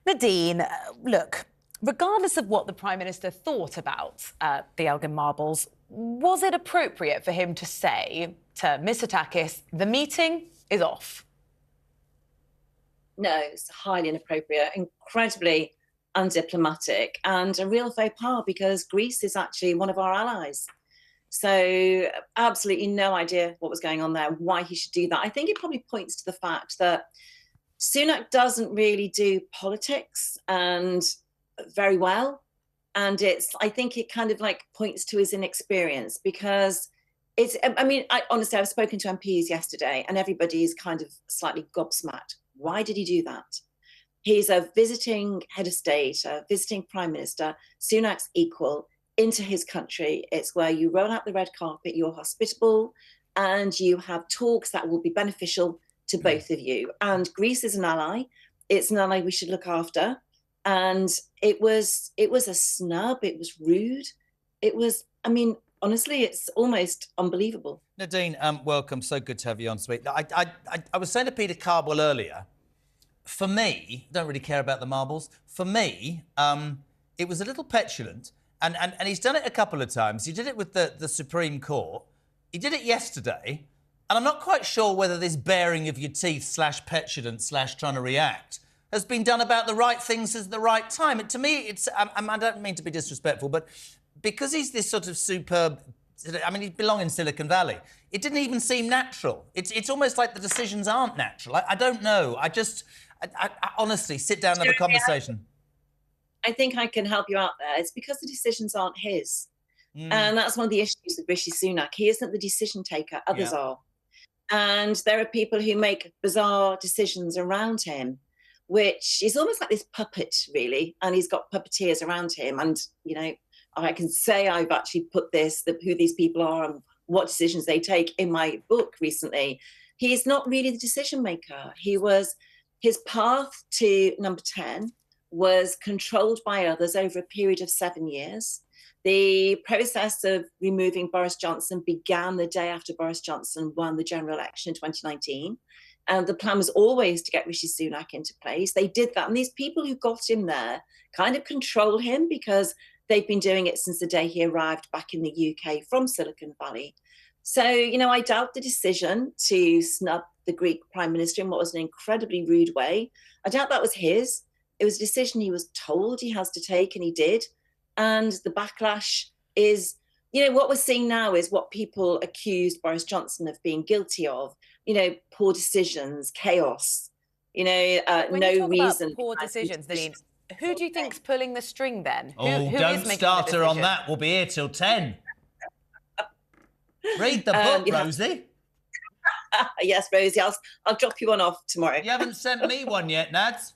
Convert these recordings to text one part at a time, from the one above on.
Nadine, look, regardless of what the Prime Minister thought about the Elgin Marbles, was it appropriate for him to say to Mitsotakis, the meeting is off? No, it's highly inappropriate, incredibly undiplomatic, and a real faux pas because Greece is actually one of our allies. So absolutely no idea what was going on there, why he should do that. I think it probably points to the fact that Sunak doesn't really do politics and very well. And I think it kind of like points to his inexperience because honestly, I've spoken to MPs yesterday and everybody's kind of slightly gobsmacked. Why did he do that? He's a visiting head of state, a visiting prime minister, Sunak's equal into his country. It's where you roll out the red carpet, you're hospitable, and you have talks that will be beneficial to both of you. And Greece is an ally. It's an ally we should look after. And it was a snub. It was rude. Honestly, it's almost unbelievable. Nadine, welcome. So good to have you on, sweet. I was saying to Peter Cardwell earlier, for me, don't really care about the marbles. For me, it was a little petulant. And he's done it a couple of times. He did it with the Supreme Court. He did it yesterday. And I'm not quite sure whether this baring of your teeth / petulant / trying to react has been done about the right things at the right time. To me, I don't mean to be disrespectful, but because he's this sort of superb, he belongs in Silicon Valley. It didn't even seem natural. It's almost like the decisions aren't natural. I don't know. I honestly sit down and have a conversation. I think I can help you out there. It's because the decisions aren't his. And that's one of the issues with Rishi Sunak. He isn't the decision taker, others are. And there are people who make bizarre decisions around him, which is almost like this puppet, really. And he's got puppeteers around him. And, I can say I've actually put who these people are and what decisions they take in my book recently. He's not really the decision maker. His path to number 10 was controlled by others over a period of 7 years. The process of removing Boris Johnson began the day after Boris Johnson won the general election in 2019. And the plan was always to get Rishi Sunak into place. They did that. And these people who got him there kind of control him because they've been doing it since the day he arrived back in the UK from Silicon Valley. So, I doubt the decision to snub the Greek Prime Minister in what was an incredibly rude way. I doubt that was his. It was a decision he was told he has to take, and he did. And the backlash is, what we're seeing now is what people accused Boris Johnson of being guilty of. Poor decisions, chaos, when no you talk reason. About poor decisions, Nadine, who do you think's pulling the string then? Who don't start her on that. We'll be here till 10. Read the book, Rosie. Yes, Rosie, I'll drop you one off tomorrow. You haven't sent me one yet, Nads.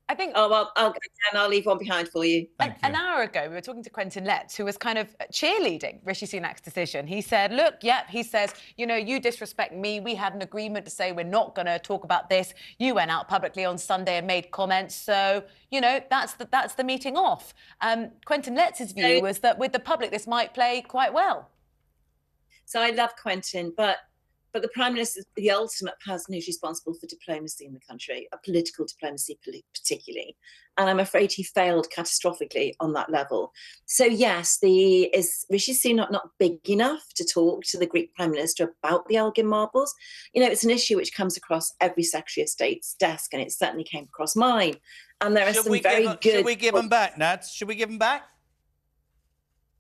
I think... Oh, well, I'll leave one behind for you. An hour ago, we were talking to Quentin Letts, who was kind of cheerleading Rishi Sunak's decision. He said, look, he says, you disrespect me. We had an agreement to say we're not going to talk about this. You went out publicly on Sunday and made comments. So, that's the meeting off. Quentin Letts' view was that with the public, this might play quite well. So I love Quentin, but the Prime Minister is the ultimate person who's responsible for diplomacy in the country, political diplomacy particularly. And I'm afraid he failed catastrophically on that level. So yes, is Rishi Sunak not big enough to talk to the Greek Prime Minister about the Elgin Marbles? It's an issue which comes across every Secretary of State's desk, and it certainly came across mine. And there are some very good... Should we give them back, Nads? Should we give them back?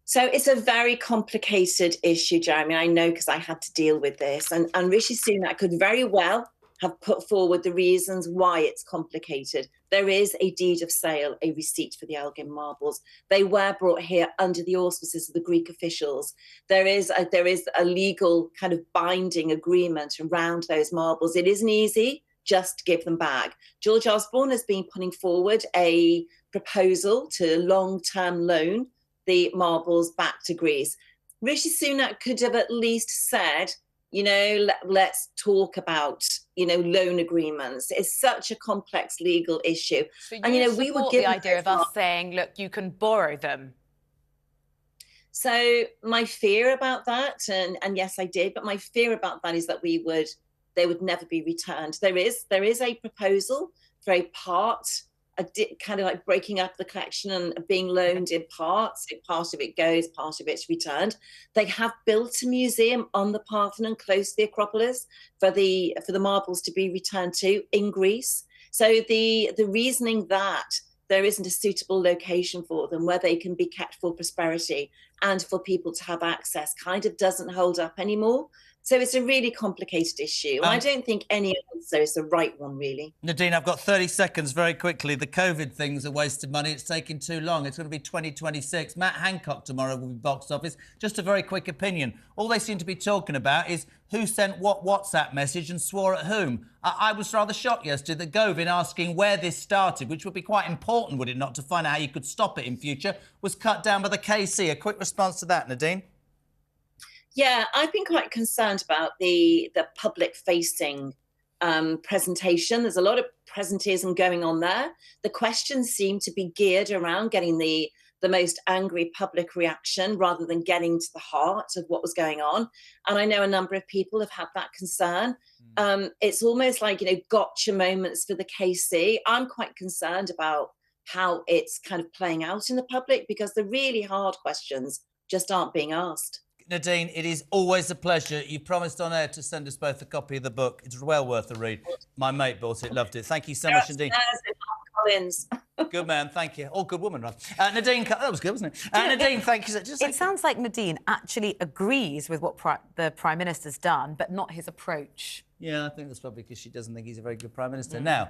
So it's a very complicated issue, Jeremy. I know because I had to deal with this. And Rishi Sunak could very well have put forward the reasons why it's complicated. There is a deed of sale, a receipt for the Elgin Marbles. They were brought here under the auspices of the Greek officials. There is a legal kind of binding agreement around those marbles. It isn't easy just to give them back. George Osborne has been putting forward a proposal to long-term loan the marbles back to Greece. Rishi Sunak could have at least said, let's talk about, loan agreements. It's such a complex legal issue. So we would give the idea of us saying, look, you can borrow them. So my fear about that, and yes, I did, but my fear about that is that they would never be returned. There is a proposal for a part kind of like breaking up the collection and being loaned in parts. So part of it goes, part of it's returned. They have built a museum on the Parthenon close to the Acropolis for the marbles to be returned to in Greece. So the reasoning that there isn't a suitable location for them where they can be kept for prosperity and for people to have access kind of doesn't hold up anymore. So it's a really complicated issue. I don't think any answer is the right one, really. Nadine, I've got 30 seconds very quickly. The COVID thing's a waste of money. It's taking too long. It's going to be 2026. Matt Hancock tomorrow will be box office. Just a very quick opinion. All they seem to be talking about is who sent what WhatsApp message and swore at whom. I was rather shocked yesterday that Govin asking where this started, which would be quite important, would it not, to find out how you could stop it in future, was cut down by the KC. A quick response to that, Nadine? Yeah, I've been quite concerned about the public-facing presentation. There's a lot of presenteeism going on there. The questions seem to be geared around getting the most angry public reaction rather than getting to the heart of what was going on. And I know a number of people have had that concern. It's almost like, gotcha moments for the KC. I'm quite concerned about how it's kind of playing out in the public because the really hard questions just aren't being asked. Nadine, it is always a pleasure. You promised on air to send us both a copy of the book. It's well worth a read. My mate bought it, loved it. Thank you so much, Nadine. Collins. Good man, thank you. Oh, good woman, right? Nadine, that was good, wasn't it? Nadine, thank you. It sounds like Nadine actually agrees with what the Prime Minister's done, but not his approach. Yeah, I think that's probably because she doesn't think he's a very good Prime Minister. Now,